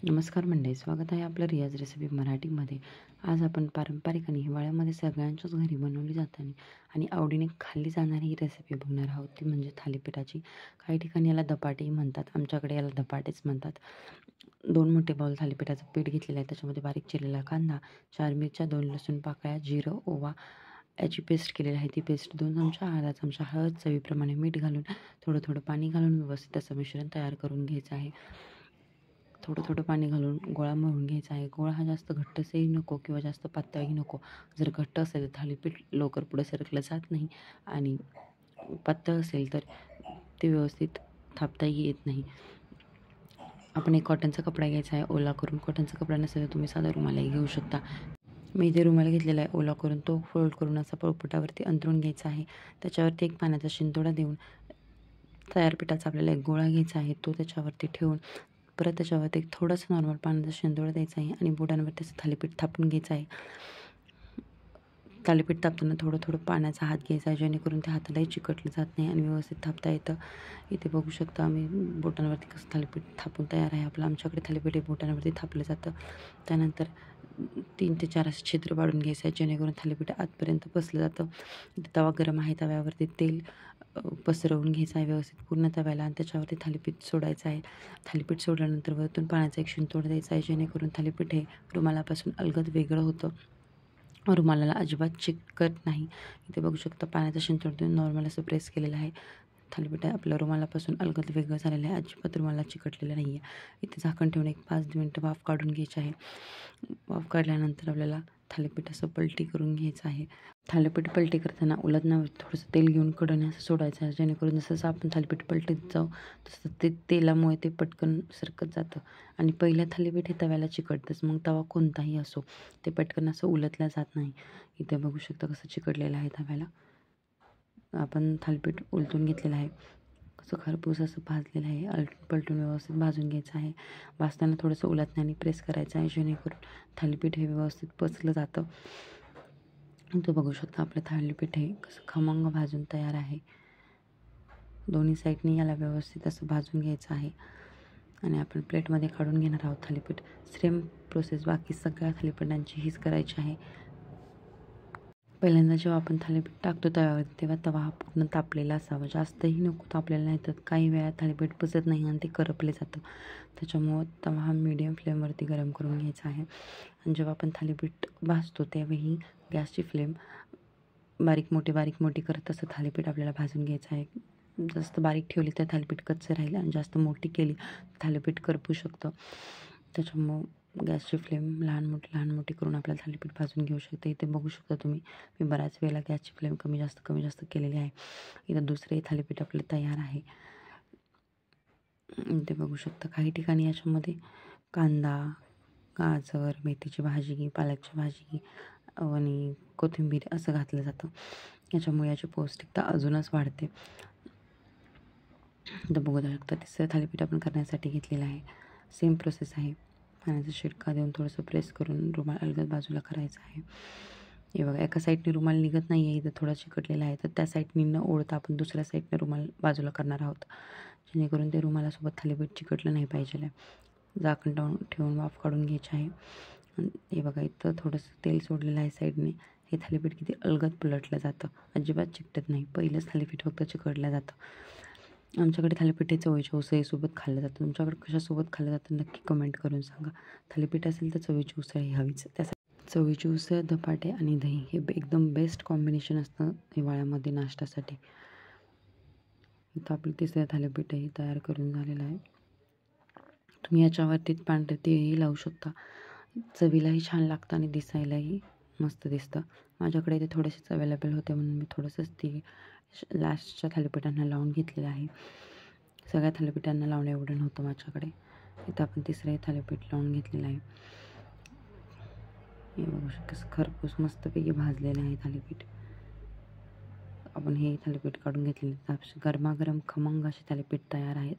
नमस्कार मंडळी, स्वागत आहे आपलं रियाज रेसिपी मराठीमध्ये. आज आपण पारंपरिक आणि हिवाळ्यामध्ये सगळ्यांच्याच घरी बनवली जाताना आणि आवडीने खाल्ली जाणारी ही रेसिपी बघणार आहोत, ती म्हणजे थालीपीठाची. काही ठिकाणी याला धपाटेही म्हणतात, आमच्याकडे याला धपाटेच म्हणतात. 2 मोठे बाउल थालीपीठाचं पीठ घेतलेलं आहे. त्याच्यामध्ये बारीक चिरलेला कांदा, 4 मिरच्या, 2 लसूण पाकळ्या, जिरं, ओवा याची पेस्ट केलेली आहे. ती पेस्ट 2 चमचा, अर्धा चमचा हळद, चवीप्रमाणे मीठ घालून थोडं थोडं पाणी घालून व्यवस्थित असं मिश्रण तयार करून घ्यायचं आहे. थोडं थोडं पाणी घालून गोळा मळून घ्यायचा आहे. गोळा हा जास्त घट्टसही नको किंवा जास्त पातळही नको. जर घट्ट असेल तर थालीपीठ लवकर पुढे सरकलं जात नाही आणि पातळ असेल तर ते व्यवस्थित थापताही येत नाही. आपण एक कॉटनचा कपडा घ्यायचा आहे ओला करून. कॉटनचा कपडा नसेल तर तुम्ही साधा रुमालही घेऊ शकता. मी इथे रुमाल घेतलेला आहे ओला करून. तो फोल्ड करून असा पोळपाटावरती अंथरून घ्यायचा आहे. त्याच्यावरती एक पाण्याचा शिंतोडा देऊन तयार पिठाचा आपल्याला एक गोळा घ्यायचा आहे. तो त्याच्यावरती ठेवून परत त्याच्यावरती एक थोडंसं नॉर्मल पाण्याचा शिंतोडा द्यायचा आहे आणि बोटांवर त्याचं थालीपीठ थापून घ्यायचं आहे. थालीपीठ थापताना थोडं थोडं पाण्याचा हात घ्यायचा आहे, जेणेकरून त्या हातालाही चिकटलं जात नाही आणि व्यवस्थित थापता येतं. इथे बघू शकता आम्ही बोटांवरती कसं थालीपीठ थापून तयार आहे आपलं. आमच्याकडे थालीपीठ हे बोटांवरती थापलं जातं. त्यानंतर 3 ते 4 असे छिद्र पाडून घ्यायचं आहे, जेणेकरून थालीपीठ आतपर्यंत बसलं जातं. तवा गरम आहे, तव्यावरती तेल पसरवून घ्यायचं आहे व्यवस्थित पूर्ण तव्याला आणि त्याच्यावरती थालीपीठ सोडायचं आहे. थालीपीठ सोडल्यानंतर वरतून पाण्याचा एक शिंतोडा द्यायचा आहे, जेणेकरून थालीपीठ हे रुमालापासून अलगद वेगळं होतं. रुमालाला अजिबात चिकटत नाही. इथे बघू शकता पाण्याचा शिंतोडा देऊन नॉर्मल असं प्रेस केलेलं आहे. थालीपीठ आपल्या रुमालापासून अलगद वेगळं झालेलं आहे. अजिबात रुमाला चिकटलेलं नाही आहे. इथे झाकण ठेवून एक 5 मिनिटं वाफ काढून घ्यायची आहे. वाफ काढल्यानंतर आपल्याला थालीपीठ असं पलटी करून घ्यायचं आहे. थालीपीठ पलटी करताना उलटण्यावर थोडंसं तेल घेऊन कडेने असं सोडायचं आहे, जेणेकरून जसं आपण थालीपीठ पलटीत जाऊ तसं ते तेलामुळे ते पटकन सरकत जातं आणि पहिलं थालीपीठ हे तव्याला चिकटतंच. मग तवा कोणताही असो ते पटकन असं उलटलं जात नाही. इथे बघू शकता कसं चिकटलेलं आहे तव्याला. आपण थालीपीठ उलटून घेतलेलं आहे. कसं खरपूस असं भाजलेलं आहे. आलटून पलटून व्यवस्थित भाजून घ्यायचं आहे. भाजताना थोडंसं उलटण्याने प्रेस करायचं आहे, जेणेकरून थालीपीठ हे व्यवस्थित पचलं जातं. तो बघू शकता आपलं थालीपीठ हे कसं खमंग भाजून तयार आहे. दोन्ही साईडनी याला व्यवस्थित असं भाजून घ्यायचं आहे आणि आपण प्लेटमध्ये काढून घेणार आहोत थालीपीठ. सेम प्रोसेस बाकी सगळ्या थालीपीठांची हीच करायची आहे. पहिल्यांदा जेव्हा आपण थालीपीठ टाकतो तव्यावरती, तेव्हा तवा हा पूर्ण तापलेला असावा. जास्तही नको तापलेला, नाही तर काही वेळा थालीपीठ पचत नाही आणि ते करपले जातं. त्याच्यामुळं तवा हा मीडियम फ्लेमवरती गरम करून घ्यायचा आहे आणि जेव्हा आपण थालीपीठ भाजतो त्यावेळी गॅसची फ्लेम बारीक मोठी करत असं थालीपीठ आपल्याला भाजून घ्यायचं आहे. जास्त बारीक ठेवली तर थालीपीठ कच्चं राहील आणि जास्त मोठी केली थालीपीठ करपू शकतं. त्याच्यामुळं गॅसची फ्लेम लहान मोठी करून आपल्याला थालीपीठ भाजून घेऊ शकते. इथे बघू शकता तुम्ही, मी बऱ्याच वेळेला गॅसची फ्लेम कमी जास्त केलेली आहे. इथं दुसरे थालीपीठ आपले तयार आहे. इथे बघू शकता काही ठिकाणी याच्यामध्ये कांदा, गाजर, मेथीची भाजी, पालकची भाजी आणि कोथिंबीर असं घातलं जातं. याच्यामुळे याची पौष्टिकता अजूनच वाढते. तर बघू शकता तिसरं थालीपीठ आपण करण्यासाठी घेतलेलं आहे. सेम प्रोसेस आहे. पाण्याचा शिडका देऊन थोडंसं प्रेस करून रुमाल अलगद बाजूला करायचा आहे. हे बघा एका साईडने रुमाल निघत नाही आहे, इथं थोडा चिकटलेला आहे, तर त्या साईडनी न ओढता आपण दुसऱ्या साईडने रुमाल बाजूला करणार आहोत, जेणेकरून ते रुमालासोबत थालीपीठ चिकटलं नाही पाहिजे. झाकण ठेवून वाफ काढून घ्यायची आहे. हे बघा इथं थोडंसं तेल सोडलेलं आहे साईडने. हे थालीपीठ किती अलगद पलटलं जातं, अजिबात चिकटत नाही. पहिलंच थालीपीठ फक्त चिकटलं जातं. आमच्याकडे थालीपीठ हे चवळीच्या उसळीसोबत खाल्लं जातं. तुमच्याकडे कशासोबत खाल्लं जातं नक्की कमेंट करून सांगा. थालीपीठ असेल तर चवळीची उसळ ही हवीच. त्यासाठी चवळीची उसळ, धपाटे आणि दही हे एकदम बेस्ट कॉम्बिनेशन असतं हिवाळ्यामध्ये नाश्त्यासाठी. इथं आपलं तिसरं थालीपीठही तयार करून झालेलं आहे. तुम्ही याच्यावरती पांढरे तीळही लावू शकता. चवीलाही छान लागतं आणि दिसायलाही मस्त दिसतं. माझ्याकडे इथे थोडेसेच अवेलेबल होते म्हणून मी थोडंसंच ती लास्टच्या थालीपीठांना लावून घेतलेलं आहे. सगळ्या थालीपीठांना लावणं एवढं नव्हतं माझ्याकडे. इथं आपण तिसरंही थालीपीठ लावून घेतलेलं आहे. हे बघू कसं खरपूस मस्तपैकी भाजलेलं आहे थालीपीठ. आपण हे थालीपीठ काढून घेतलेले गरमागरम खमंग असे थालीपीठ तयार आहेत.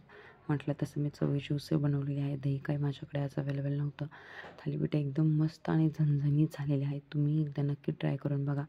म्हटलं तसं मी चवळीची उसळ बनवलेली आहे. दही काही माझ्याकडे आज अवेलेबल नव्हतं. थालीपीठ एकदम मस्त आणि झणझणीत झालेले आहेत. तुम्ही एकदा नक्की ट्राय करून बघा.